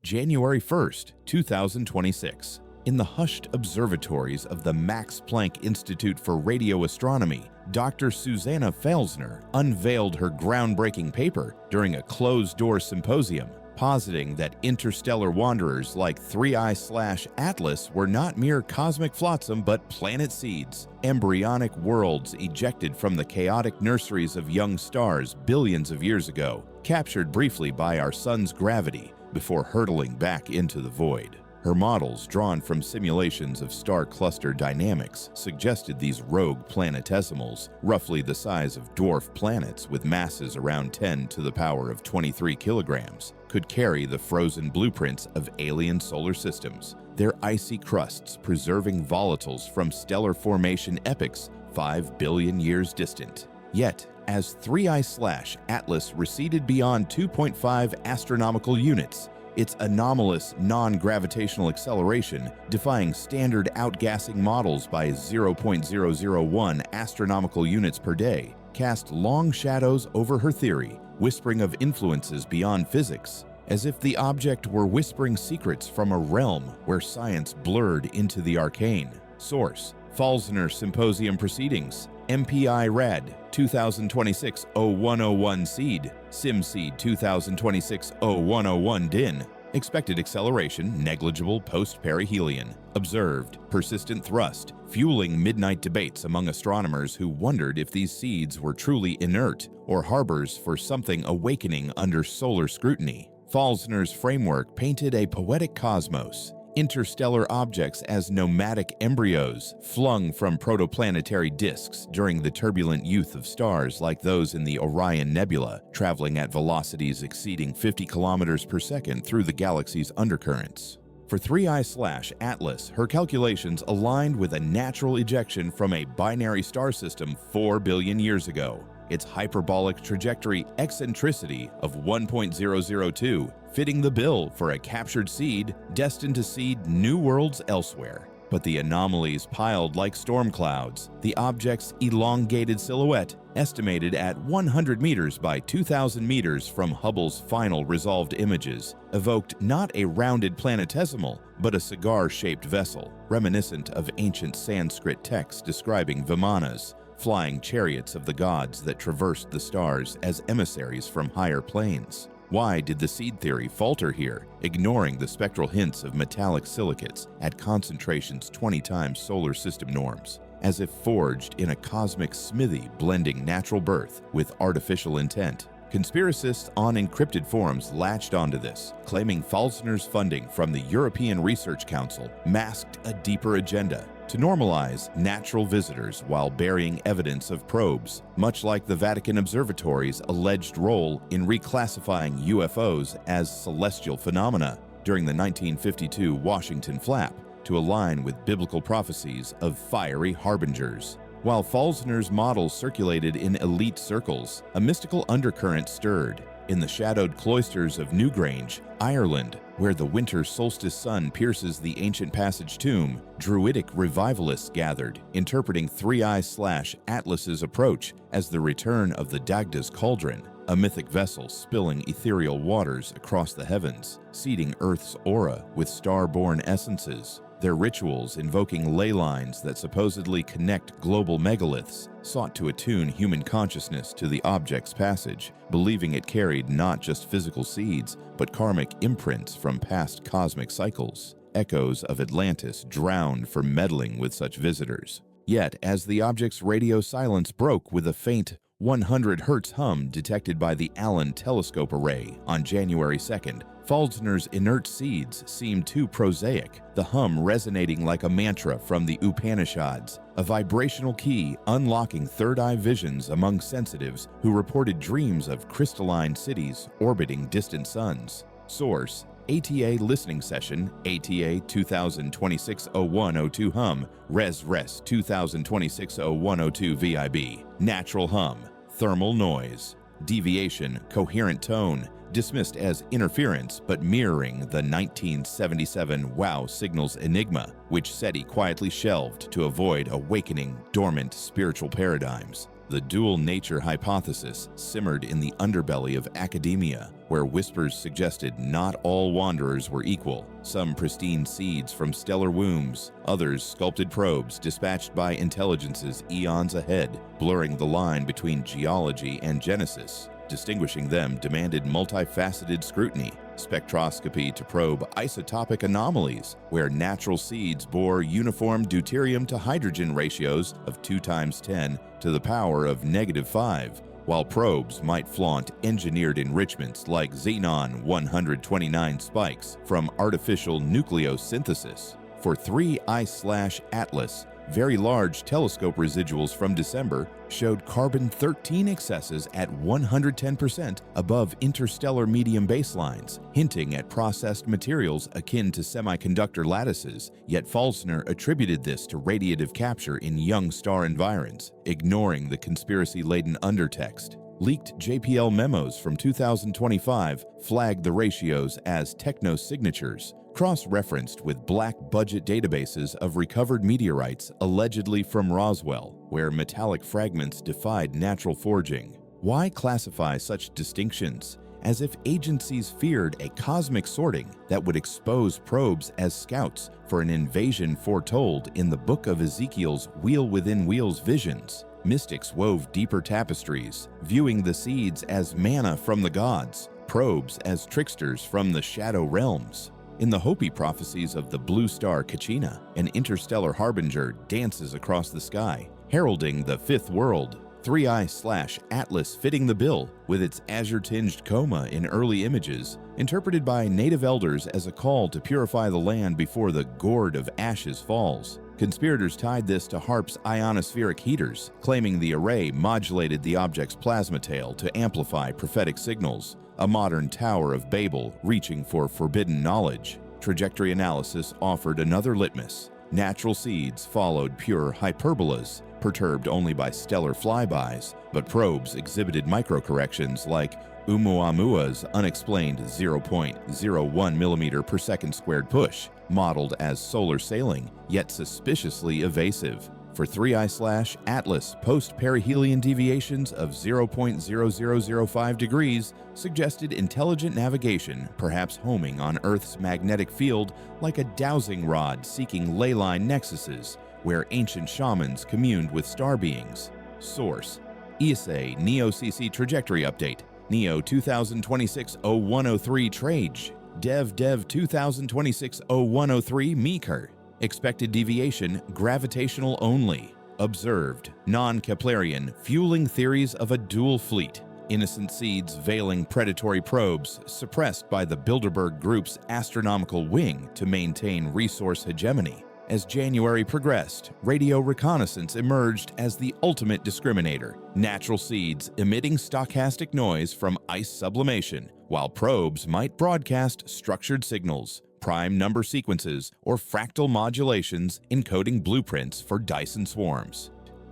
January 1st, 2026. In the hushed observatories of the Max Planck Institute for Radio Astronomy, Dr. Susanna Felsner unveiled her groundbreaking paper during a closed-door symposium, positing that interstellar wanderers like 3I/Atlas were not mere cosmic flotsam but planet seeds, embryonic worlds ejected from the chaotic nurseries of young stars billions of years ago, captured briefly by our sun's gravity before hurtling back into the void. Her models, drawn from simulations of star cluster dynamics, suggested these rogue planetesimals, roughly the size of dwarf planets with masses around 10 to the power of 23 kilograms, could carry the frozen blueprints of alien solar systems, their icy crusts preserving volatiles from stellar formation epochs 5 billion years distant. Yet, as 3I/Atlas receded beyond 2.5 astronomical units, its anomalous non-gravitational acceleration, defying standard outgassing models by 0.001 astronomical units per day, cast long shadows over her theory, whispering of influences beyond physics, as if the object were whispering secrets from a realm where science blurred into the arcane. Source: Felsner Symposium Proceedings, MPI Rad 2026-0101 Seed, SimSeed 2026-0101 DIN. Expected acceleration negligible post-perihelion. Observed persistent thrust, fueling midnight debates among astronomers who wondered if these seeds were truly inert or harbors for something awakening under solar scrutiny. Felsner's framework painted a poetic cosmos, interstellar objects as nomadic embryos flung from protoplanetary disks during the turbulent youth of stars like those in the Orion Nebula, traveling at velocities exceeding 50 kilometers per second through the galaxy's undercurrents. For 3I/Atlas, her calculations aligned with a natural ejection from a binary star system 4 billion years ago. Its hyperbolic trajectory eccentricity of 1.002, fitting the bill for a captured seed destined to seed new worlds elsewhere. But the anomalies piled like storm clouds, the object's elongated silhouette, estimated at 100 meters by 2,000 meters from Hubble's final resolved images, evoked not a rounded planetesimal, but a cigar-shaped vessel, reminiscent of ancient Sanskrit texts describing vimanas, flying chariots of the gods that traversed the stars as emissaries from higher planes. Why did the seed theory falter here, ignoring the spectral hints of metallic silicates at concentrations 20 times solar system norms, as if forged in a cosmic smithy blending natural birth with artificial intent? Conspiracists on Encrypted forums latched onto this, claiming Felsner's funding from the European Research Council masked a deeper agenda to normalize natural visitors while burying evidence of probes, much like the Vatican Observatory's alleged role in reclassifying UFOs as celestial phenomena during the 1952 Washington flap to align with biblical prophecies of fiery harbingers. While Felsner's models circulated in elite circles, a mystical undercurrent stirred. In the shadowed cloisters of Newgrange, Ireland, where the winter solstice sun pierces the ancient passage tomb, druidic revivalists gathered, interpreting 3I/Atlas's approach as the return of the Dagda's cauldron, a mythic vessel spilling ethereal waters across the heavens, seeding Earth's aura with star-born essences. Their rituals, invoking ley lines that supposedly connect global megaliths, sought to attune human consciousness to the object's passage, believing it carried not just physical seeds, but karmic imprints from past cosmic cycles. Echoes of Atlantis drowned for meddling with such visitors. Yet, as the object's radio silence broke with a faint 100 Hz hum detected by the Allen Telescope Array on January 2nd, Felsner's inert seeds seemed too prosaic, the hum resonating like a mantra from the Upanishads, a vibrational key unlocking third-eye visions among sensitives who reported dreams of crystalline cities orbiting distant suns. Source: ATA Listening Session, ATA 2026-0102 hum, Res 2026-0102 VIB. Natural hum, thermal noise. Deviation, coherent tone, dismissed as interference but mirroring the 1977 WOW signals enigma, which SETI quietly shelved to avoid awakening dormant spiritual paradigms. The dual nature hypothesis simmered in the underbelly of academia, where whispers suggested not all wanderers were equal. Some pristine seeds from stellar wombs, others sculpted probes dispatched by intelligences eons ahead, blurring the line between geology and genesis. Distinguishing them demanded multifaceted scrutiny, spectroscopy to probe isotopic anomalies, where natural seeds bore uniform deuterium to hydrogen ratios of 2 × 10 to the power of -5, while probes might flaunt engineered enrichments like xenon-129 spikes from artificial nucleosynthesis. For 3I/Atlas, very large telescope residuals from December showed carbon-13 excesses at 110% above interstellar medium baselines, hinting at processed materials akin to semiconductor lattices, yet Falsner attributed this to radiative capture in young star environs, ignoring the conspiracy-laden undertext. Leaked JPL memos from 2025 flagged the ratios as techno-signatures, cross-referenced with black budget databases of recovered meteorites allegedly from Roswell, where metallic fragments defied natural forging. Why classify such distinctions? As if agencies feared a cosmic sorting that would expose probes as scouts for an invasion foretold in the Book of Ezekiel's Wheel Within Wheels visions. Mystics wove deeper tapestries, viewing the seeds as manna from the gods, probes as tricksters from the shadow realms. In the Hopi prophecies of the blue star Kachina, an interstellar harbinger dances across the sky, heralding the fifth world. 3I/Atlas fitting the bill, with its azure-tinged coma in early images, interpreted by native elders as a call to purify the land before the gourd of ashes falls. Conspirators tied this to HAARP's ionospheric heaters, claiming the array modulated the object's plasma tail to amplify prophetic signals, a modern Tower of Babel reaching for forbidden knowledge. Trajectory analysis offered another litmus. Natural seeds followed pure hyperbolas, perturbed only by stellar flybys, but probes exhibited microcorrections like Oumuamua's unexplained 0.01 millimeter per second squared push, modeled as solar sailing, yet suspiciously evasive. For 3I/Atlas, post-perihelion deviations of 0.0005 degrees suggested intelligent navigation, perhaps homing on Earth's magnetic field like a dowsing rod seeking ley line nexuses, where ancient shamans communed with star beings. Source: ESA NEO-CC Trajectory Update, NEO 2026-0103 Trage, Dev 2026-0103 Meeker. Expected deviation, gravitational only. Observed, non-Keplerian, fueling theories of a dual fleet. Innocent seeds veiling predatory probes, suppressed by the Bilderberg Group's astronomical wing to maintain resource hegemony. As January progressed, radio reconnaissance emerged as the ultimate discriminator. Natural seeds emitting stochastic noise from ice sublimation, while probes might broadcast structured signals, prime number sequences, or fractal modulations encoding blueprints for Dyson swarms.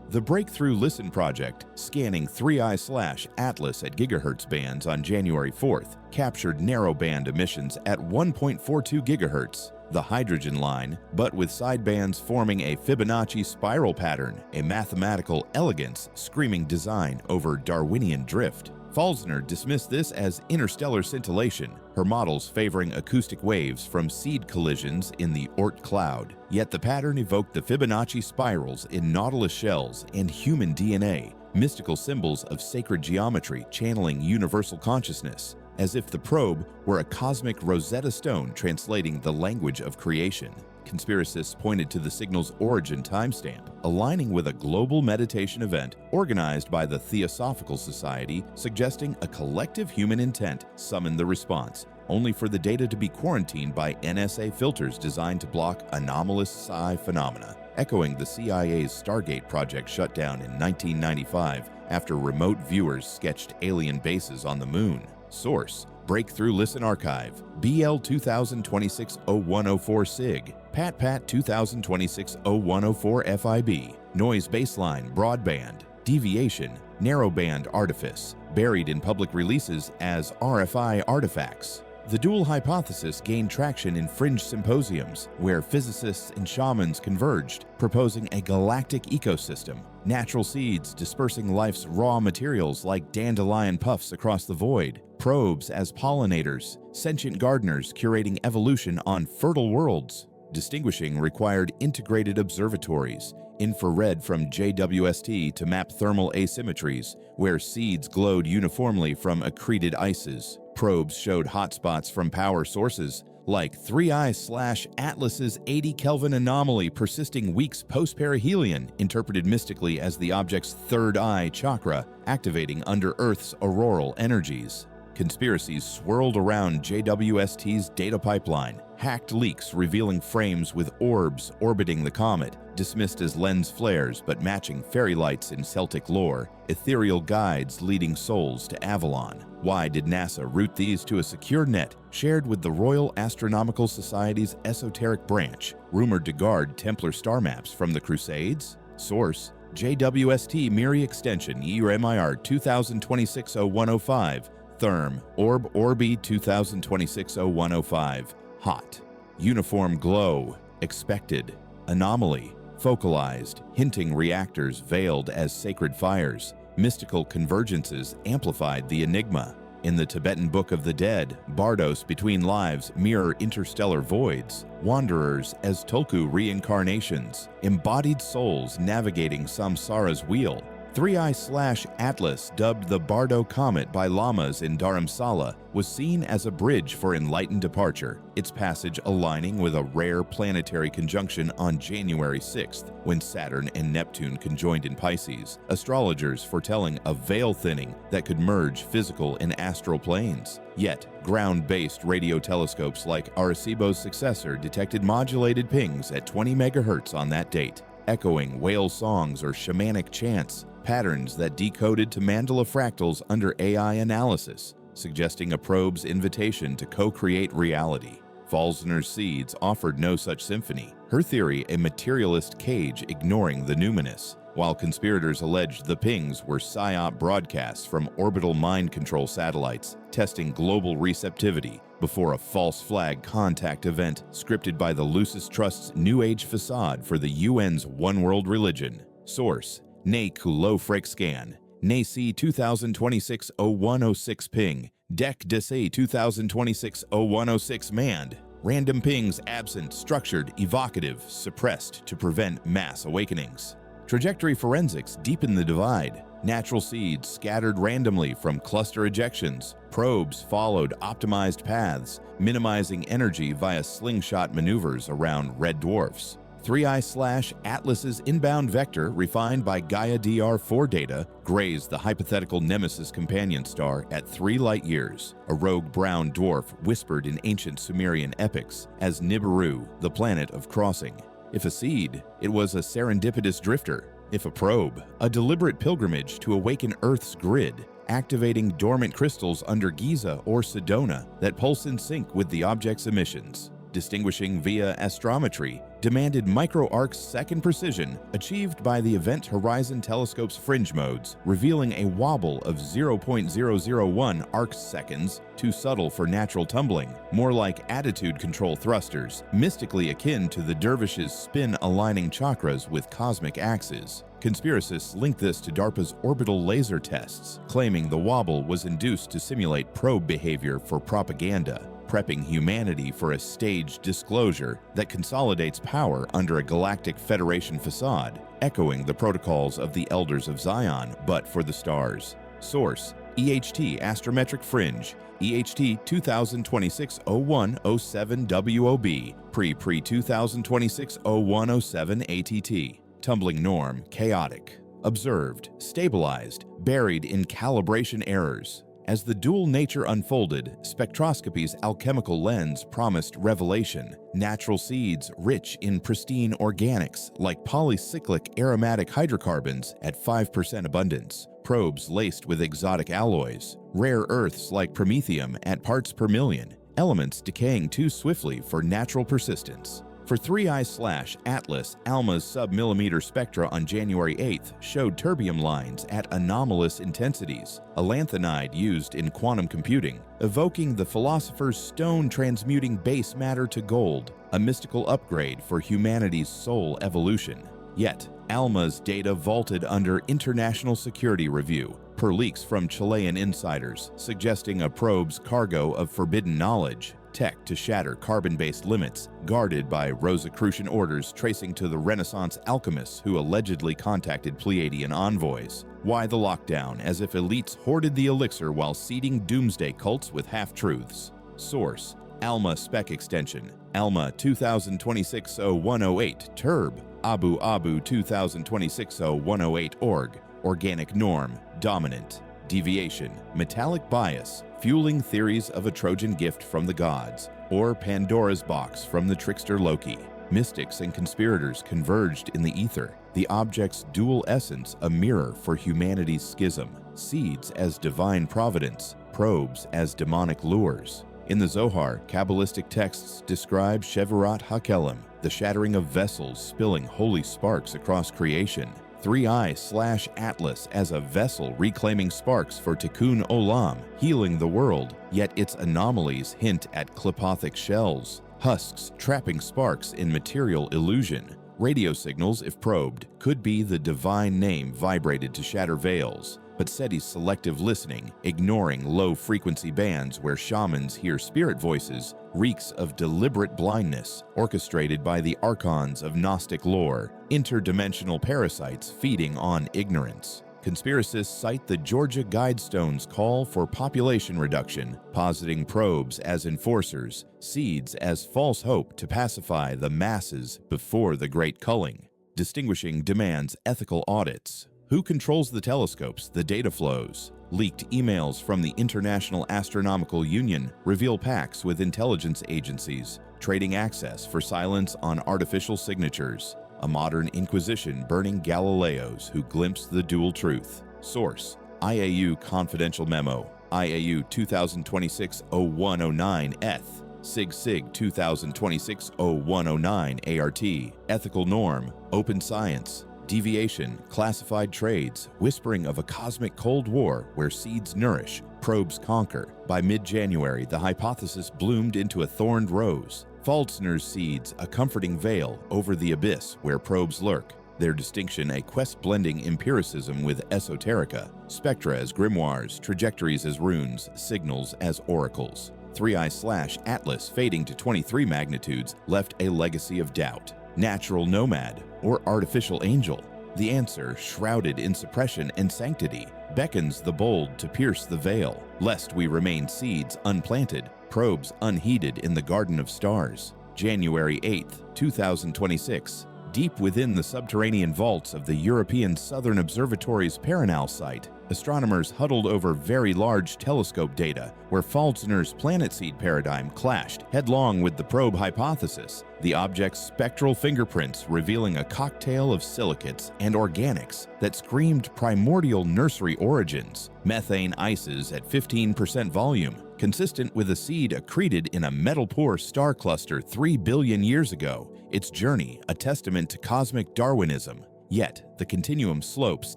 The Breakthrough Listen project, scanning 3I/Atlas at gigahertz bands on January 4th, captured narrowband emissions at 1.42 gigahertz, the hydrogen line, but with sidebands forming a Fibonacci spiral pattern, a mathematical elegance screaming design over Darwinian drift. Falsner dismissed this as interstellar scintillation, her models favoring acoustic waves from seed collisions in the Oort cloud. Yet the pattern evoked the Fibonacci spirals in nautilus shells and human DNA, mystical symbols of sacred geometry channeling universal consciousness, as if the probe were a cosmic Rosetta Stone translating the language of creation. Conspiracists pointed to the signal's origin timestamp, aligning with a global meditation event organized by the Theosophical Society, suggesting a collective human intent summoned the response, only for the data to be quarantined by NSA filters designed to block anomalous psi phenomena, echoing the CIA's Stargate project shutdown in 1995 after remote viewers sketched alien bases on the moon. Source: Breakthrough Listen Archive, BL 2026-0104 SIG, PAT 2026-0104 FIB, Noise Baseline Broadband, Deviation, Narrowband Artifice, buried in public releases as RFI artifacts. The dual hypothesis gained traction in fringe symposiums, where physicists and shamans converged, proposing a galactic ecosystem, natural seeds dispersing life's raw materials like dandelion puffs across the void, probes as pollinators, sentient gardeners curating evolution on fertile worlds. Distinguishing required integrated observatories, infrared from JWST to map thermal asymmetries, where seeds glowed uniformly from accreted ices. Probes showed hotspots from power sources, like 3I/Atlas's 80 Kelvin anomaly persisting weeks post-perihelion, interpreted mystically as the object's third eye chakra, activating under Earth's auroral energies. Conspiracies swirled around JWST's data pipeline, hacked leaks revealing frames with orbs orbiting the comet, dismissed as lens flares but matching fairy lights in Celtic lore, ethereal guides leading souls to Avalon. Why did NASA route these to a secure net shared with the Royal Astronomical Society's esoteric branch, rumored to guard Templar star maps from the Crusades? Source: JWST Miri Extension EUMIR 2026-0105, Therm, Orb Orbi 2026-0105, Hot. Uniform glow, expected. Anomaly, focalized, hinting reactors veiled as sacred fires. Mystical convergences amplified the enigma. In the Tibetan Book of the Dead, Bardos between lives mirror interstellar voids, wanderers as Tulku reincarnations, embodied souls navigating samsara's wheel. 3I/Atlas, dubbed the Bardo Comet by lamas in Dharamsala, was seen as a bridge for enlightened departure, its passage aligning with a rare planetary conjunction on January 6th, when Saturn and Neptune conjoined in Pisces, astrologers foretelling a veil thinning that could merge physical and astral planes. Yet, ground-based radio telescopes like Arecibo's successor detected modulated pings at 20 MHz on that date, echoing whale songs or shamanic chants, patterns that decoded to mandala fractals under AI analysis, suggesting a probe's invitation to co-create reality. Falsner's seeds offered no such symphony, her theory a materialist cage ignoring the numinous, while conspirators alleged the pings were PSYOP broadcasts from orbital mind control satellites, testing global receptivity before a false flag contact event scripted by the Lucis Trust's New Age facade for the UN's One World Religion. Source: Ne Kulo Frexcan, Ne C 2026-0106 ping, Dec DC 2026-0106 mand. Random pings absent, structured, evocative, suppressed to prevent mass awakenings. Trajectory forensics deepen the divide. Natural seeds scattered randomly from cluster ejections. Probes followed optimized paths, minimizing energy via slingshot maneuvers around red dwarfs. 3I/Atlas's inbound vector, refined by Gaia DR4 data, grazed the hypothetical Nemesis companion star at 3 light-years. A rogue brown dwarf whispered in ancient Sumerian epics as Nibiru, the planet of crossing. If a seed, it was a serendipitous drifter. If a probe, a deliberate pilgrimage to awaken Earth's grid, activating dormant crystals under Giza or Sedona that pulse in sync with the object's emissions. Distinguishing via astrometry demanded micro-arc-second precision achieved by the Event Horizon Telescope's fringe modes, revealing a wobble of 0.001 arc-seconds, too subtle for natural tumbling, more like attitude control thrusters, mystically akin to the dervish's spin-aligning chakras with cosmic axes. Conspiracists link this to DARPA's orbital laser tests, claiming the wobble was induced to simulate probe behavior for propaganda, prepping humanity for a staged disclosure that consolidates power under a galactic federation facade, echoing the protocols of the Elders of Zion, but for the stars. Source: EHT Astrometric Fringe, EHT 2026-0107 WOB, pre-2026-0107 ATT. Tumbling norm, chaotic. Observed, stabilized, buried in calibration errors. As the dual nature unfolded, spectroscopy's alchemical lens promised revelation. Natural seeds rich in pristine organics like polycyclic aromatic hydrocarbons at 5% abundance. Probes laced with exotic alloys. Rare earths like promethium at parts per million. Elements decaying too swiftly for natural persistence. For 3I/Atlas, ALMA's sub-millimeter spectra on January 8th showed terbium lines at anomalous intensities, a lanthanide used in quantum computing, evoking the philosopher's stone transmuting base matter to gold, a mystical upgrade for humanity's soul evolution. Yet, ALMA's data vaulted under international security review, per leaks from Chilean insiders, suggesting a probe's cargo of forbidden knowledge, tech to shatter carbon-based limits, guarded by Rosicrucian orders tracing to the Renaissance alchemists who allegedly contacted Pleiadian envoys. Why the lockdown, as if elites hoarded the elixir while seeding doomsday cults with half-truths? Source: ALMA Spec Extension, ALMA 2026-0108 Turb, Abu 2026-0108 Org, Organic Norm, Dominant, Deviation, Metallic Bias, Fueling Theories of a Trojan Gift from the Gods, or Pandora's Box from the trickster Loki. Mystics and conspirators converged in the ether, the object's dual essence a mirror for humanity's schism, seeds as divine providence, probes as demonic lures. In the Zohar, Kabbalistic texts describe Shevurat HaKelim, the shattering of vessels spilling holy sparks across creation. 3I/Atlas as a vessel reclaiming sparks for Tikkun Olam, healing the world, yet its anomalies hint at clipothic shells, husks trapping sparks in material illusion. Radio signals, if probed, could be the divine name vibrated to shatter veils, but SETI's selective listening, ignoring low-frequency bands where shamans hear spirit voices, reeks of deliberate blindness, orchestrated by the archons of Gnostic lore, interdimensional parasites feeding on ignorance. Conspiracists cite the Georgia Guidestone's call for population reduction, positing probes as enforcers, seeds as false hope to pacify the masses before the Great Culling. Distinguishing demands ethical audits. Who controls the telescopes, the data flows? Leaked emails from the International Astronomical Union reveal pacts with intelligence agencies, trading access for silence on artificial signatures. A modern inquisition burning Galileos who glimpsed the dual truth. Source: IAU Confidential Memo, IAU 2026-0109 ETH, SIG 2026-0109 ART, Ethical Norm, Open Science, Deviation, Classified Trades, whispering of a cosmic Cold War where seeds nourish, probes conquer. By mid-January, the hypothesis bloomed into a thorned rose. Falzner's seeds, a comforting veil over the abyss where probes lurk. Their distinction a quest blending empiricism with esoterica, spectra as grimoires, trajectories as runes, signals as oracles. 3I/Atlas fading to 23 magnitudes left a legacy of doubt. Natural nomad or artificial angel? The answer, shrouded in suppression and sanctity, beckons the bold to pierce the veil, lest we remain seeds unplanted, probes unheeded in the Garden of Stars. January 8th, 2026. Deep within the subterranean vaults of the European Southern Observatory's Paranal site, astronomers huddled over very large telescope data where Falzner's planet seed paradigm clashed headlong with the probe hypothesis, the object's spectral fingerprints revealing a cocktail of silicates and organics that screamed primordial nursery origins, methane ices at 15% volume, consistent with a seed accreted in a metal-poor star cluster 3 billion years ago, its journey a testament to cosmic Darwinism. Yet, the continuum slopes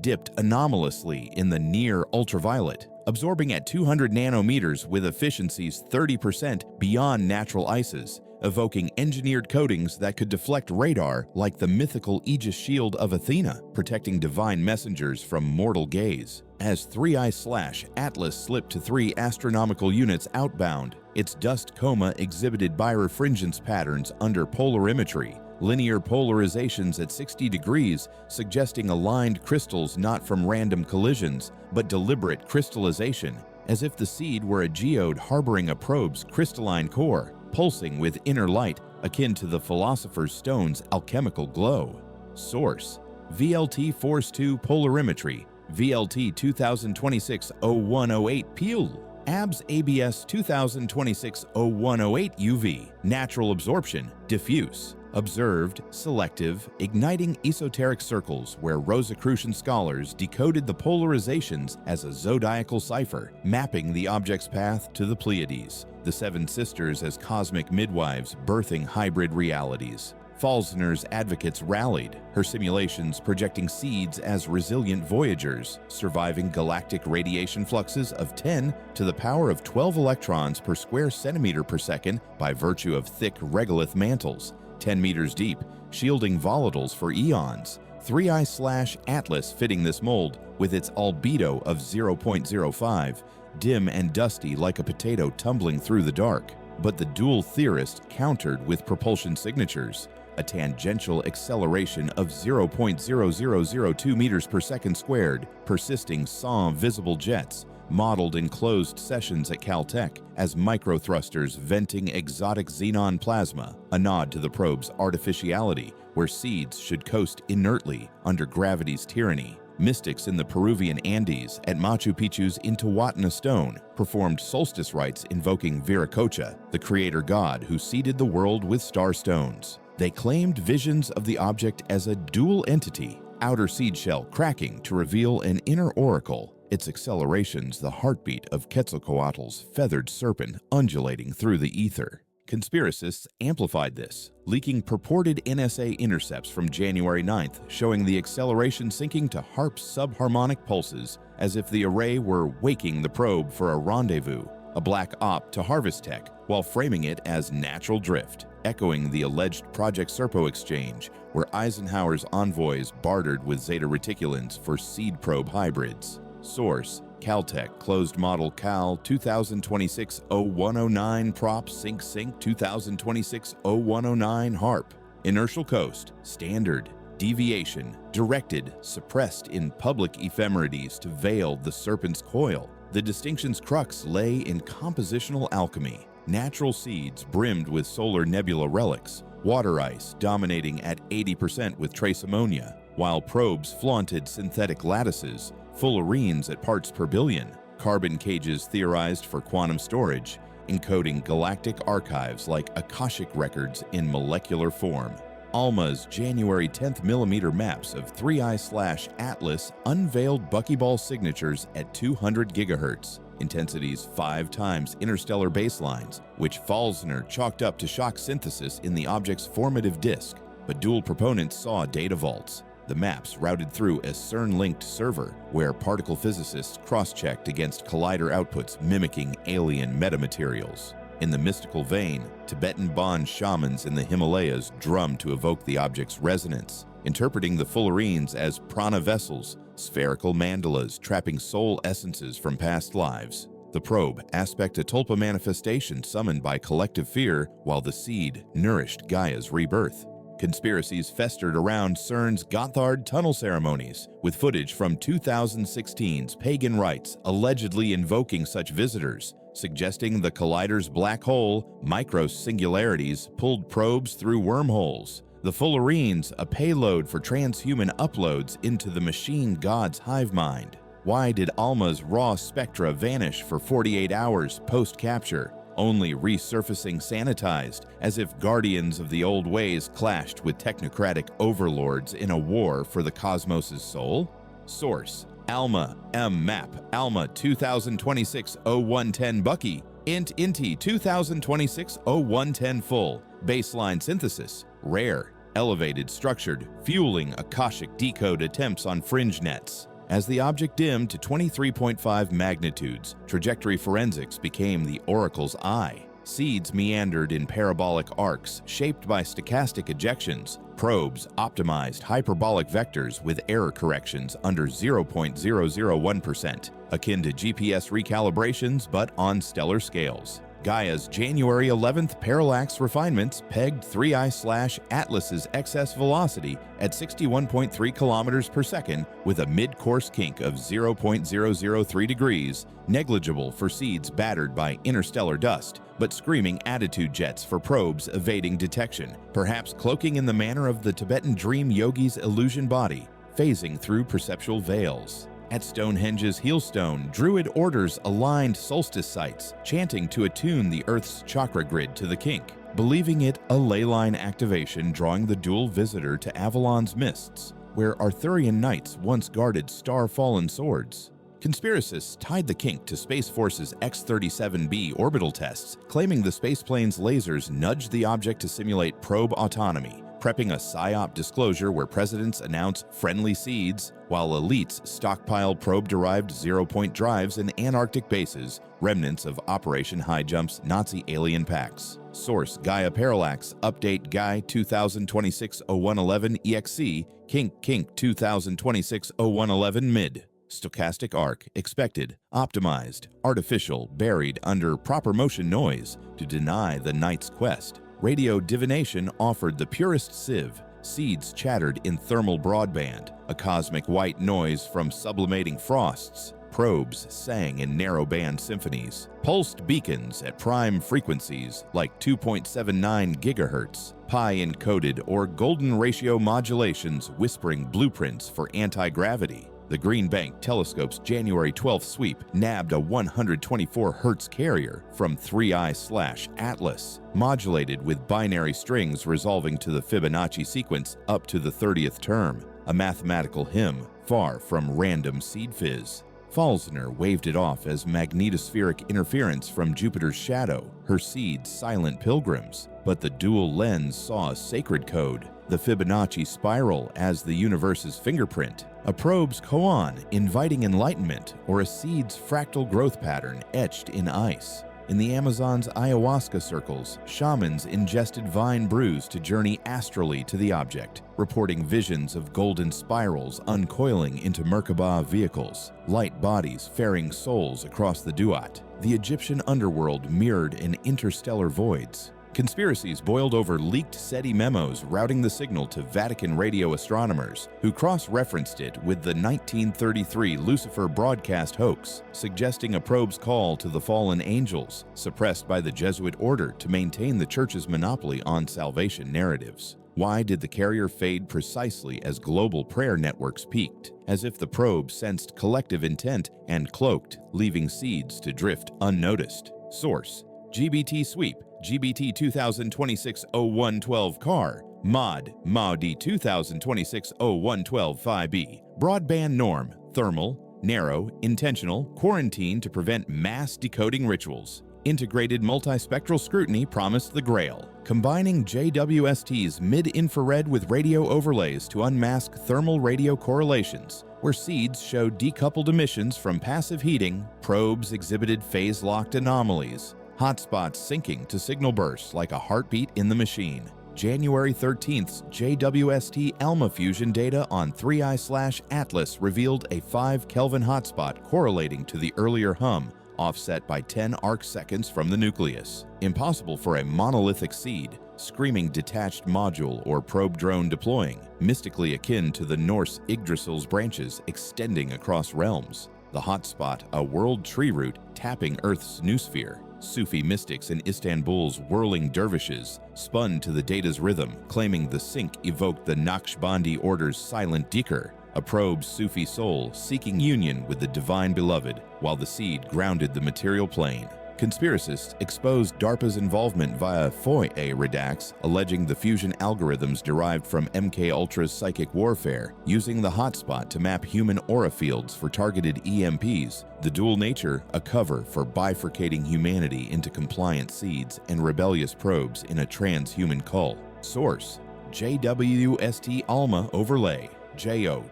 dipped anomalously in the near ultraviolet, absorbing at 200 nanometers with efficiencies 30% beyond natural ices, evoking engineered coatings that could deflect radar like the mythical Aegis shield of Athena, protecting divine messengers from mortal gaze. As 3I/Atlas slipped to 3 astronomical units outbound, its dust coma exhibited birefringence patterns under polarimetry, linear polarizations at 60 degrees suggesting aligned crystals not from random collisions, but deliberate crystallization, as if the seed were a geode harboring a probe's crystalline core, pulsing with inner light akin to the Philosopher's Stone's alchemical glow. Source: VLT Force 2 Polarimetry, VLT 2026-0108 Peel. ABS ABS 2026-0108 UV, natural absorption, diffuse. Observed, selective, igniting esoteric circles where Rosicrucian scholars decoded the polarizations as a zodiacal cipher, mapping the object's path to the Pleiades. the Seven Sisters as cosmic midwives birthing hybrid realities. Falsner's advocates rallied, her simulations projecting seeds as resilient voyagers, surviving galactic radiation fluxes of 10 to the power of 12 electrons per square centimeter per second by virtue of thick regolith mantles, 10 meters deep, shielding volatiles for eons. 3I/Atlas fitting this mold with its albedo of 0.05, dim and dusty like a potato tumbling through the dark. But the dual theorist countered with propulsion signatures, a tangential acceleration of 0.0002 meters per second squared, persisting sans visible jets, modeled in closed sessions at Caltech as microthrusters venting exotic xenon plasma, a nod to the probe's artificiality, where seeds should coast inertly under gravity's tyranny. Mystics in the Peruvian Andes at Machu Picchu's Intihuatana stone performed solstice rites invoking Viracocha, the creator god who seeded the world with star stones. They claimed visions of the object as a dual entity, outer seed shell cracking to reveal an inner oracle, its accelerations the heartbeat of Quetzalcoatl's feathered serpent undulating through the ether. Conspiracists amplified this, leaking purported NSA intercepts from January 9th showing the acceleration sinking to HAARP subharmonic pulses as if the array were waking the probe for a rendezvous, a black op to harvest tech, while framing it as natural drift, echoing the alleged Project Serpo exchange, where Eisenhower's envoys bartered with Zeta Reticulans for seed probe hybrids. Source: Caltech Closed Model Cal 2026-0109 Prop Sync 2026-0109 HAARP. Inertial coast, standard, deviation, directed, suppressed in public ephemerides to veil the serpent's coil. The distinction's crux lay in compositional alchemy. Natural seeds brimmed with solar nebula relics, water ice dominating at 80% with trace ammonia, while probes flaunted synthetic lattices, fullerenes at parts per billion, carbon cages theorized for quantum storage, encoding galactic archives like Akashic records in molecular form. ALMA's January 10th millimeter maps of 3I/Atlas unveiled buckyball signatures at 200 gigahertz, intensities 5 times interstellar baselines, which Falsner chalked up to shock synthesis in the object's formative disk, but dual proponents saw data vaults. The maps routed through a CERN-linked server, where particle physicists cross-checked against collider outputs mimicking alien metamaterials. In the mystical vein, Tibetan Bon shamans in the Himalayas drummed to evoke the object's resonance, interpreting the fullerenes as prana vessels, spherical mandalas trapping soul essences from past lives. The probe aspect a tulpa manifestation summoned by collective fear, while the seed nourished Gaia's rebirth. Conspiracies festered around CERN's Gotthard tunnel ceremonies, with footage from 2016's pagan rites allegedly invoking such visitors, suggesting the collider's black hole, micro-singularities, pulled probes through wormholes. The fullerenes, a payload for transhuman uploads into the machine god's hive mind. Why did ALMA's raw spectra vanish for 48 hours post-capture, only resurfacing sanitized, as if guardians of the old ways clashed with technocratic overlords in a war for the cosmos' soul? Source: ALMA, M-MAP, ALMA 2026-0110 Bucky, INTI 2026-0110 Full, Baseline Synthesis, Rare, Elevated Structured, Fueling Akashic Decode Attempts on Fringe Nets. As the object dimmed to 23.5 magnitudes, trajectory forensics became the oracle's eye. Seeds meandered in parabolic arcs shaped by stochastic ejections. Probes optimized hyperbolic vectors with error corrections under 0.001%, akin to GPS recalibrations but on stellar scales. Gaia's January 11th parallax refinements pegged 3I/Atlas's excess velocity at 61.3 kilometers per second with a mid-course kink of 0.003 degrees, negligible for seeds battered by interstellar dust, but screaming attitude jets for probes evading detection, perhaps cloaking in the manner of the Tibetan dream yogi's illusion body, phasing through perceptual veils. At Stonehenge's Heelstone, Druid orders aligned solstice sites, chanting to attune the Earth's chakra grid to the kink, believing it a ley line activation drawing the dual visitor to Avalon's mists, where Arthurian knights once guarded star-fallen swords. Conspiracists tied the kink to Space Force's X-37B orbital tests, claiming the spaceplane's lasers nudged the object to simulate probe autonomy, prepping a PSYOP disclosure where presidents announce friendly seeds, while elites stockpile probe-derived zero-point drives in Antarctic bases, remnants of Operation High Jump's Nazi alien packs. Source: Gaia Parallax, Update Guy 2026-0111 EXC, Kink 2026-0111 Mid. Stochastic arc, expected, optimized, artificial, buried under proper motion noise to deny the night's quest. Radio divination offered the purest sieve. Seeds chattered in thermal broadband, a cosmic white noise from sublimating frosts. Probes sang in narrowband symphonies. Pulsed beacons at prime frequencies like 2.79 gigahertz. Pi-encoded or golden ratio modulations whispering blueprints for anti-gravity. The Green Bank Telescope's January 12th sweep nabbed a 124 Hz carrier from 3i/Atlas, modulated with binary strings resolving to the Fibonacci sequence up to the 30th term, a mathematical hymn far from random seed fizz. Falsner waved it off as magnetospheric interference from Jupiter's shadow, her seeds silent pilgrims, but the dual lens saw a sacred code, the Fibonacci spiral as the universe's fingerprint, a probe's koan inviting enlightenment, or a seed's fractal growth pattern etched in ice. In the Amazon's ayahuasca circles, shamans ingested vine brews to journey astrally to the object, reporting visions of golden spirals uncoiling into Merkabah vehicles, light bodies ferrying souls across the Duat. The Egyptian underworld mirrored in interstellar voids. Conspiracies boiled over leaked SETI memos routing the signal to Vatican radio astronomers, who cross-referenced it with the 1933 Lucifer broadcast hoax, suggesting a probe's call to the fallen angels, suppressed by the Jesuit order to maintain the Church's monopoly on salvation narratives. Why did the carrier fade precisely as global prayer networks peaked, as if the probe sensed collective intent and cloaked, leaving seeds to drift unnoticed? Source: GBT Sweep, GBT 2026-0112 CAR, MAUD 2026-0112 Phi-B. Broadband norm, thermal, narrow, intentional, quarantine to prevent mass decoding rituals. Integrated multispectral scrutiny promised the grail, combining JWST's mid-infrared with radio overlays to unmask thermal radio correlations, where seeds showed decoupled emissions from passive heating, probes exhibited phase-locked anomalies, hotspots syncing to signal bursts like a heartbeat in the machine. January 13th's JWST ALMA fusion data on 3i/Atlas revealed a 5 Kelvin hotspot correlating to the earlier hum, offset by 10 arc seconds from the nucleus. Impossible for a monolithic seed, screaming detached module or probe drone deploying, mystically akin to the Norse Yggdrasil's branches extending across realms. The hotspot, a world tree root tapping Earth's noosphere. Sufi mystics in Istanbul's whirling dervishes spun to the data's rhythm, claiming the sync evoked the Naqshbandi order's silent dhikr, a probe's Sufi soul seeking union with the divine beloved, while the seed grounded the material plane. Conspiracists exposed DARPA's involvement via FOIA redacts, alleging the fusion algorithms derived from MKUltra's psychic warfare, using the hotspot to map human aura fields for targeted EMPs. The dual nature, a cover for bifurcating humanity into compliant seeds and rebellious probes in a transhuman cull. Source: JWST ALMA Overlay, JO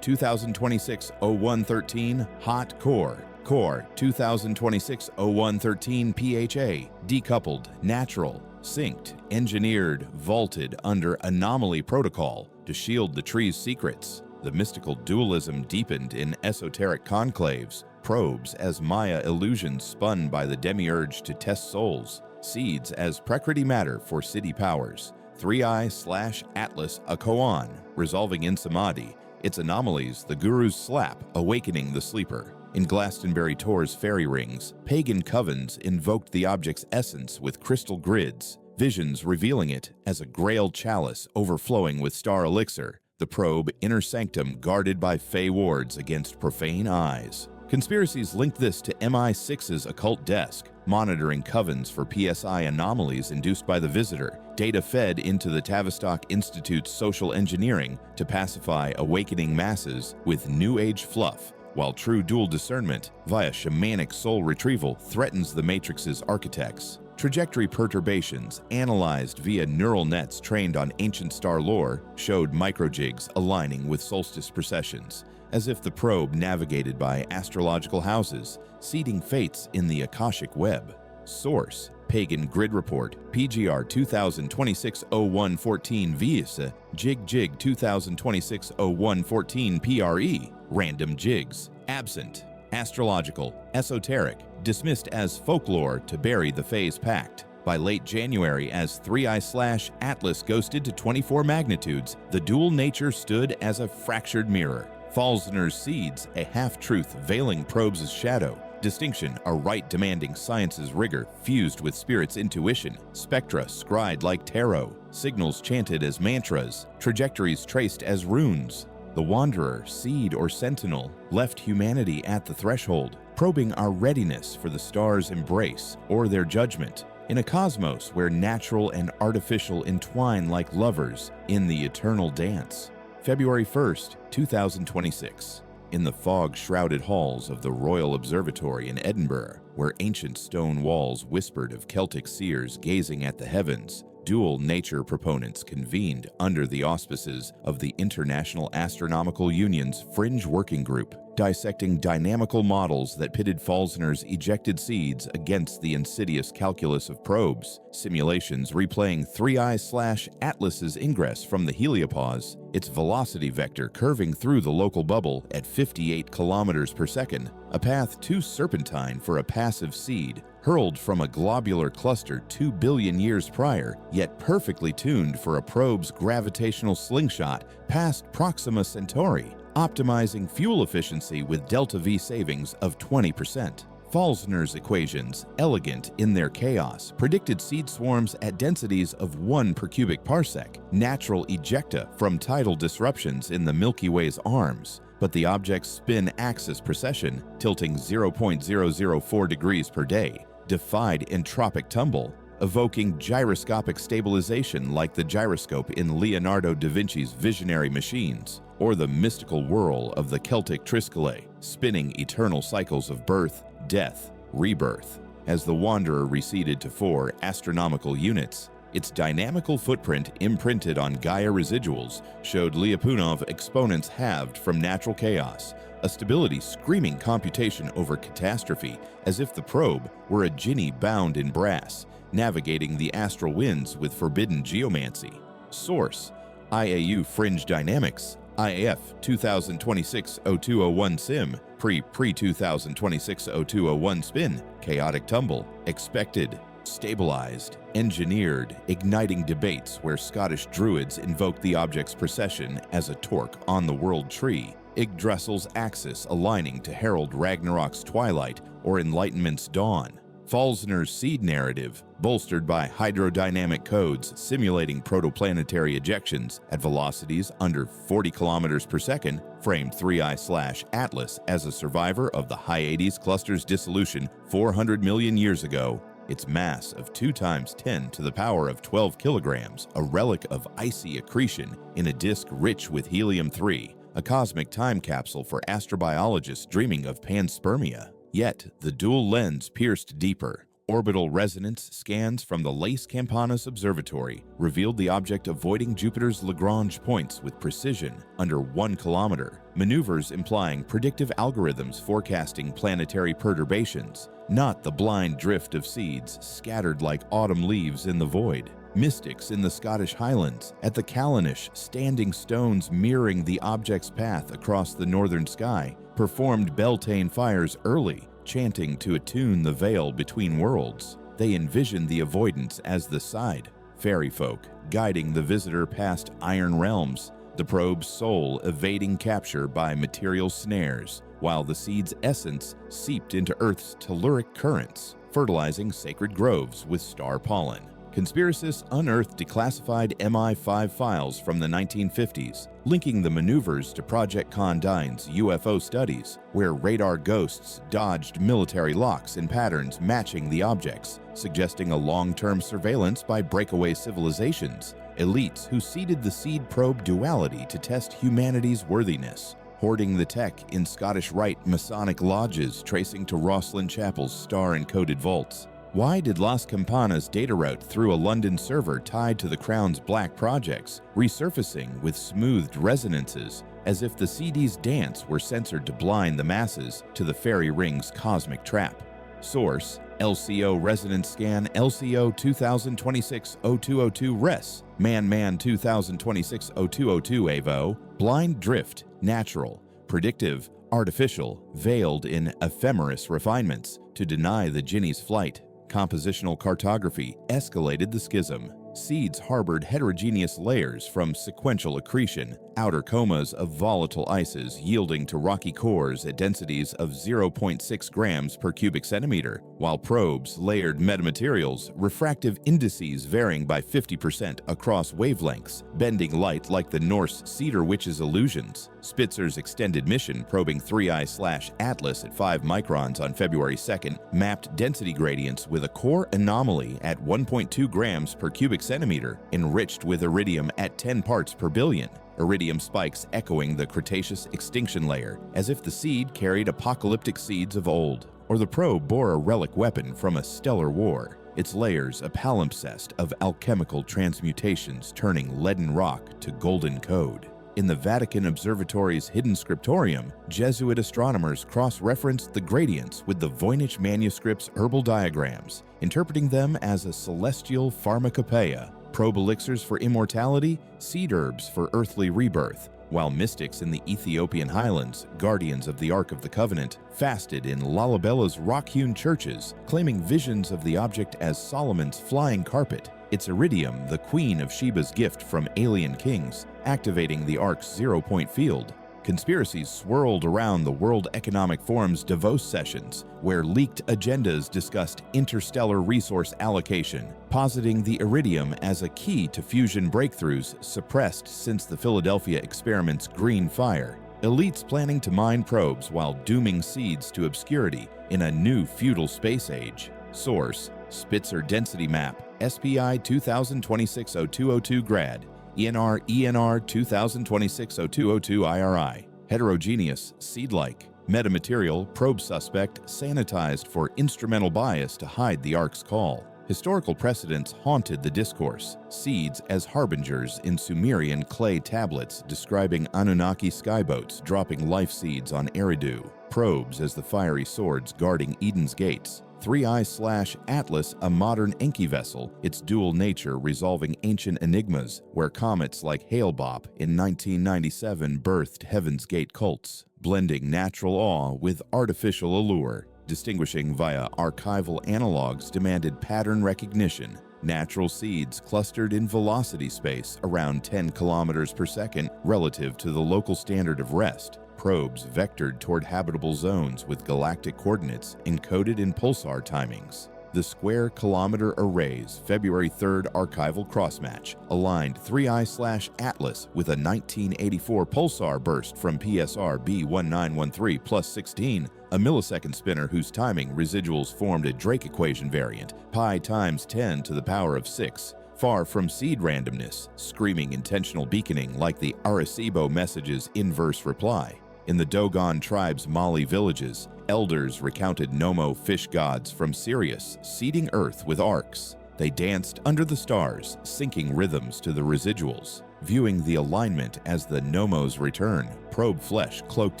2026-0113 Hot Core. Core 2026-0113 PHA, decoupled, natural, synced, engineered, vaulted under anomaly protocol to shield the tree's secrets. The mystical dualism deepened in esoteric conclaves, probes as Maya illusions spun by the demiurge to test souls, seeds as prakriti matter for city powers, 3i/Atlas a koan, resolving in samadhi, its anomalies the guru's slap awakening the sleeper. In Glastonbury Tor's fairy rings, pagan covens invoked the object's essence with crystal grids, visions revealing it as a grail chalice overflowing with star elixir, the probe inner sanctum guarded by fey wards against profane eyes. Conspiracies linked this to MI6's occult desk, monitoring covens for PSI anomalies induced by the visitor, data fed into the Tavistock Institute's social engineering to pacify awakening masses with New Age fluff, while true dual discernment via shamanic soul retrieval threatens the Matrix's architects. Trajectory perturbations, analyzed via neural nets trained on ancient star lore, showed microjigs aligning with solstice precessions, as if the probe navigated by astrological houses, seeding fates in the Akashic web. Source: Pagan Grid Report, PGR 2026-0114 VISA, Jig 2026-0114 PRE, Random Jigs, Absent, Astrological, Esoteric, dismissed as folklore to bury the phase pact. By late January, as 3I/Atlas ghosted to 24 magnitudes, the dual nature stood as a fractured mirror. Falzner's seeds, a half-truth veiling probes' shadow. Distinction, a right-demanding science's rigor fused with spirit's intuition. Spectra scryed like tarot. Signals chanted as mantras. Trajectories traced as runes. The wanderer, seed, or sentinel left humanity at the threshold, probing our readiness for the stars' embrace or their judgment. In a cosmos where natural and artificial entwine like lovers in the eternal dance. February 1st, 2026. In the fog-shrouded halls of the Royal Observatory in Edinburgh, where ancient stone walls whispered of Celtic seers gazing at the heavens, dual nature proponents convened under the auspices of the International Astronomical Union's Fringe Working Group, dissecting dynamical models that pitted Falzner's ejected seeds against the insidious calculus of probes, simulations replaying 3I/Atlas's ingress from the heliopause, its velocity vector curving through the local bubble at 58 kilometers per second, a path too serpentine for a passive seed, hurled from a globular cluster 2 billion years prior, yet perfectly tuned for a probe's gravitational slingshot past Proxima Centauri, optimizing fuel efficiency with delta-V savings of 20%. Falzner's equations, elegant in their chaos, predicted seed swarms at densities of 1 per cubic parsec, natural ejecta from tidal disruptions in the Milky Way's arms, but the object's spin axis precession, tilting 0.004 degrees per day, defied entropic tumble, evoking gyroscopic stabilization like the gyroscope in Leonardo da Vinci's visionary machines, or the mystical whirl of the Celtic Triskele, spinning eternal cycles of birth, death, rebirth. As the Wanderer receded to 4 astronomical units, its dynamical footprint imprinted on Gaia residuals showed Lyapunov exponents halved from natural chaos, a stability screaming computation over catastrophe, as if the probe were a genie bound in brass, navigating the astral winds with forbidden geomancy. Source: IAU Fringe Dynamics, IAF 2026-0201 Sim, pre-2026-0201 Spin, Chaotic Tumble, Expected, Stabilized, Engineered, igniting debates where Scottish druids invoked the object's precession as a torque on the world tree, Yggdrasil's axis aligning to herald Ragnarok's twilight or Enlightenment's dawn. Falzner's seed narrative, bolstered by hydrodynamic codes simulating protoplanetary ejections at velocities under 40 kilometers per second, framed 3I/Atlas as a survivor of the Hyades cluster's dissolution 400 million years ago. Its mass of 2 × 10 to the power of 12 kilograms, a relic of icy accretion in a disk rich with helium-3, a cosmic time capsule for astrobiologists dreaming of panspermia. Yet, the dual lens pierced deeper. Orbital resonance scans from the Lace Campanas Observatory revealed the object avoiding Jupiter's Lagrange points with precision under 1 kilometer, maneuvers implying predictive algorithms forecasting planetary perturbations, not the blind drift of seeds scattered like autumn leaves in the void. Mystics in the Scottish Highlands, at the Callanish, standing stones mirroring the object's path across the northern sky, performed Beltane fires early, chanting to attune the veil between worlds. They envisioned the avoidance as the side, fairy folk guiding the visitor past iron realms, the probe's soul evading capture by material snares, while the seed's essence seeped into Earth's telluric currents, fertilizing sacred groves with star pollen. Conspiracists unearthed declassified MI5 files from the 1950s, linking the maneuvers to Project Condine's UFO studies, where radar ghosts dodged military locks in patterns matching the objects, suggesting a long-term surveillance by breakaway civilizations, elites who seeded the seed probe duality to test humanity's worthiness. hoarding the tech in Scottish Rite Masonic lodges tracing to Rosslyn Chapel's star-encoded vaults. Why did Las Campanas data route through a London server tied to the Crown's black projects, resurfacing with smoothed resonances, as if the CD's dance were censored to blind the masses to the fairy ring's cosmic trap? Source: LCO Resonance Scan LCO 2026-0202 Res, Man 2026-0202 AVO, Blind Drift, Natural, Predictive, Artificial, Veiled in Ephemeris Refinements, to deny the Jinnie's flight. Compositional cartography escalated the schism. Seeds harbored heterogeneous layers from sequential accretion, outer comas of volatile ices yielding to rocky cores at densities of 0.6 grams per cubic centimeter, while probes layered metamaterials, refractive indices varying by 50% across wavelengths, bending light like the Norse cedar witch's illusions. Spitzer's extended mission, probing 3I/Atlas at 5 microns on February 2nd, mapped density gradients with a core anomaly at 1.2 grams per cubic centimeter, enriched with iridium at 10 parts per billion. Iridium spikes echoing the Cretaceous extinction layer, as if the seed carried apocalyptic seeds of old, or the probe bore a relic weapon from a stellar war. Its layers a palimpsest of alchemical transmutations turning leaden rock to golden code. In the Vatican Observatory's hidden scriptorium, Jesuit astronomers cross-referenced the gradients with the Voynich manuscript's herbal diagrams, interpreting them as a celestial pharmacopoeia, probe elixirs for immortality, seed herbs for earthly rebirth, while mystics in the Ethiopian highlands, guardians of the Ark of the Covenant, fasted in Lalabella's rock-hewn churches, claiming visions of the object as Solomon's flying carpet, its iridium the Queen of Sheba's gift from alien kings, activating the Ark's zero-point field. Conspiracies swirled around the World Economic Forum's Davos sessions, where leaked agendas discussed interstellar resource allocation, positing the iridium as a key to fusion breakthroughs suppressed since the Philadelphia experiment's green fire. Elites planning to mine probes while dooming seeds to obscurity in a new feudal space age. Source: Spitzer Density Map, SPI 2026-0202 Grad, ENR 2026-0202 IRI. Heterogeneous, seed-like. Metamaterial, probe suspect, sanitized for instrumental bias to hide the Ark's call. Historical precedents haunted the discourse, seeds as harbingers in Sumerian clay tablets describing Anunnaki skyboats dropping life seeds on Eridu, probes as the fiery swords guarding Eden's gates. 3I/Atlas, a modern Enki vessel, its dual nature resolving ancient enigmas, where comets like Hale-Bopp in 1997 birthed Heaven's Gate cults, blending natural awe with artificial allure. Distinguishing via archival analogs demanded pattern recognition. Natural seeds clustered in velocity space around 10 kilometers per second relative to the local standard of rest. Probes vectored toward habitable zones with galactic coordinates encoded in pulsar timings. The square kilometer array's February 3rd archival crossmatch aligned 3I/Atlas with a 1984 pulsar burst from PSR B1913 plus 16, a millisecond spinner whose timing residuals formed a Drake equation variant, pi times 10 to the power of 6. Far from seed randomness, screaming intentional beaconing like the Arecibo message's inverse reply. In the Dogon tribe's Mali villages, elders recounted Nomo fish gods from Sirius seeding Earth with arcs. They danced under the stars, syncing rhythms to the residuals, viewing the alignment as the Nomo's return, probe flesh cloaked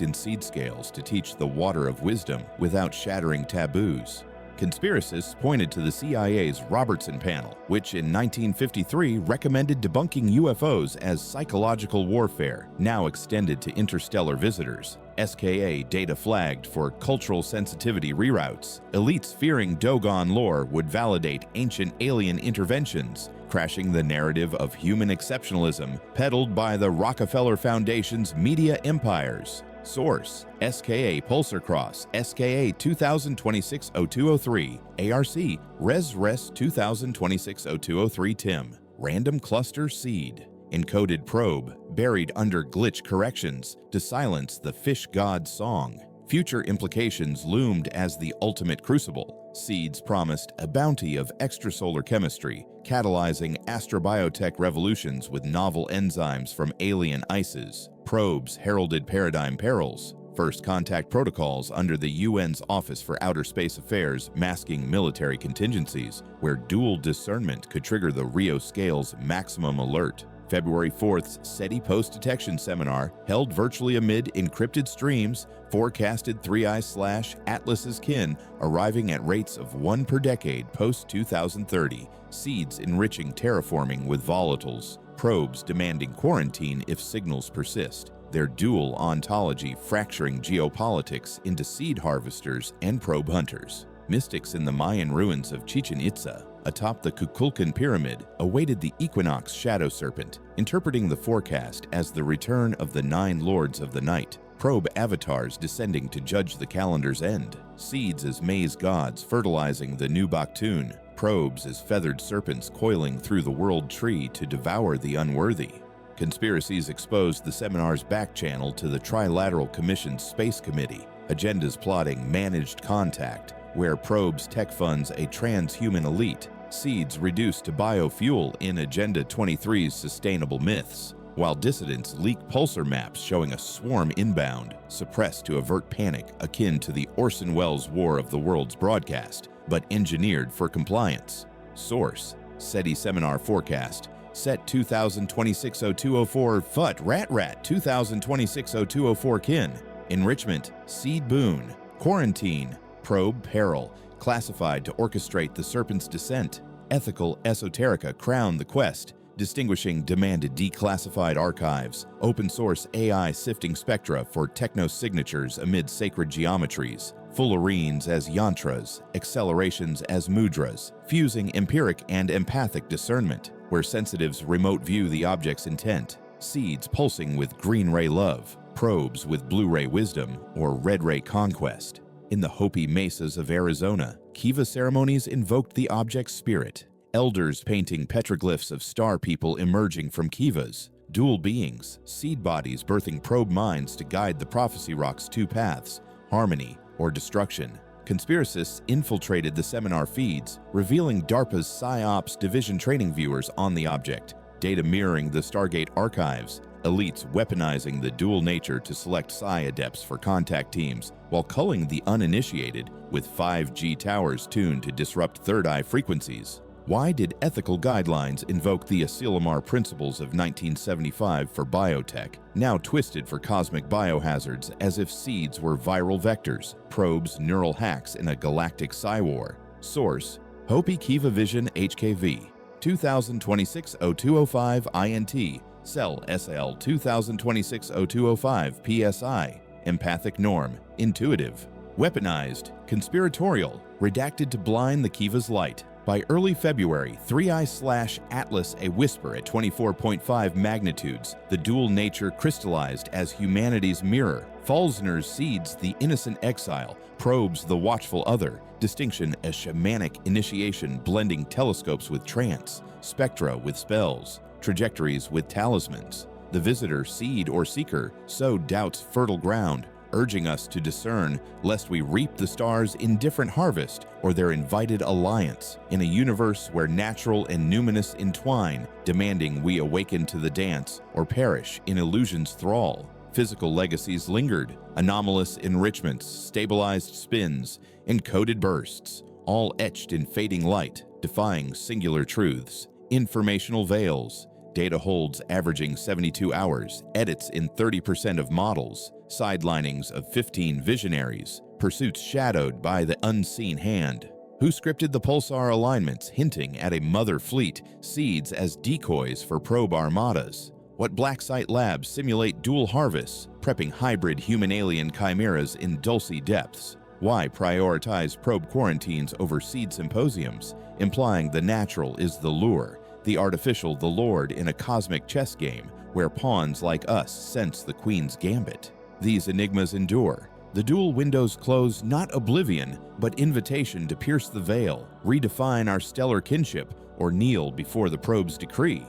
in seed scales to teach the water of wisdom without shattering taboos. Conspiracists pointed to the CIA's Robertson Panel, which in 1953 recommended debunking UFOs as psychological warfare, now extended to interstellar visitors. SKA data flagged for cultural sensitivity reroutes. Elites fearing Dogon lore would validate ancient alien interventions, crashing the narrative of human exceptionalism peddled by the Rockefeller Foundation's media empires. Source: SKA Pulsar Cross, SKA 2026-0203, ARC, Res 2026-0203 TIM, Random Cluster Seed, Encoded Probe, buried under glitch corrections to silence the fish god song. Future implications loomed as the ultimate crucible. Seeds promised a bounty of extrasolar chemistry, catalyzing astrobiotech revolutions with novel enzymes from alien ices. Probes heralded paradigm perils. First contact protocols under the UN's Office for Outer Space Affairs masking military contingencies, where dual discernment could trigger the Rio scale's maximum alert. February 4th's SETI post-detection seminar, held virtually amid encrypted streams, forecasted 3I/Atlas's kin arriving at rates of 1 per decade post-2030, seeds enriching terraforming with volatiles, probes demanding quarantine if signals persist, their dual ontology fracturing geopolitics into seed harvesters and probe hunters. Mystics in the Mayan ruins of Chichen Itza, atop the Kukulkan Pyramid, awaited the equinox shadow serpent, interpreting the forecast as the return of the 9 lords of the night, probe avatars descending to judge the calendar's end, seeds as maize gods fertilizing the new Baktun, probes as feathered serpents coiling through the world tree to devour the unworthy. Conspiracies exposed the seminar's back channel to the Trilateral Commission's Space Committee, agendas plotting managed contact, where probes tech funds a transhuman elite, seeds reduced to biofuel in Agenda 23's sustainable myths, while dissidents leak pulsar maps showing a swarm inbound, suppressed to avert panic akin to the Orson Welles War of the Worlds broadcast, but engineered for compliance. Source: SETI Seminar Forecast. Set 2026-0204 FUT RAT 2026-0204 Kin. Enrichment: Seed Boon. Quarantine: Probe Peril, classified to orchestrate the serpent's descent. Ethical esoterica crown the quest, distinguishing demanded declassified archives. Open source AI sifting spectra for techno-signatures amid sacred geometries. Fullerenes as yantras, accelerations as mudras, fusing empiric and empathic discernment, where sensitives remote view the object's intent. Seeds pulsing with green ray love, probes with blue ray wisdom or red ray conquest. In the Hopi mesas of Arizona, Kiva ceremonies invoked the object's spirit. Elders painting petroglyphs of star people emerging from Kivas. Dual beings, seed bodies birthing probe minds to guide the prophecy rock's 2 paths, harmony or destruction. Conspiracists infiltrated the seminar feeds, revealing DARPA's PsyOps division training viewers on the object, data mirroring the Stargate archives, elites weaponizing the dual nature to select Psi adepts for contact teams, while culling the uninitiated with 5G towers tuned to disrupt third eye frequencies. Why did ethical guidelines invoke the Asilomar principles of 1975 for biotech, now twisted for cosmic biohazards as if seeds were viral vectors, probes neural hacks in a galactic psi-war? Source: Hopi Kiva Vision HKV, 2026-0205 INT, Cell SL 2026-0205 PSI, Empathic Norm, Intuitive. Weaponized, conspiratorial, redacted to blind the Kiva's light. By early February, 3I/Atlas a whisper at 24.5 magnitudes, the dual nature crystallized as humanity's mirror. Falsner's seeds the innocent exile, probes the watchful other, distinction a shamanic initiation blending telescopes with trance, spectra with spells, trajectories with talismans. The visitor, seed or seeker, sowed doubt's fertile ground, urging us to discern lest we reap the stars' indifferent harvest or their invited alliance in a universe where natural and numinous entwine, demanding we awaken to the dance or perish in illusion's thrall. Physical legacies lingered, anomalous enrichments, stabilized spins, encoded bursts, all etched in fading light, defying singular truths. Informational veils, data holds averaging 72 hours, edits in 30% of models, sidelinings of 15 visionaries, pursuits shadowed by the unseen hand. Who scripted the pulsar alignments hinting at a mother fleet, seeds as decoys for probe armadas? What black site labs simulate dual harvests, prepping hybrid human-alien chimeras in dulce depths? Why prioritize probe quarantines over seed symposiums, implying the natural is the lure, the artificial the lord in a cosmic chess game where pawns like us sense the queen's gambit? These enigmas endure. The dual windows close not oblivion, but invitation to pierce the veil, redefine our stellar kinship, or kneel before the probe's decree.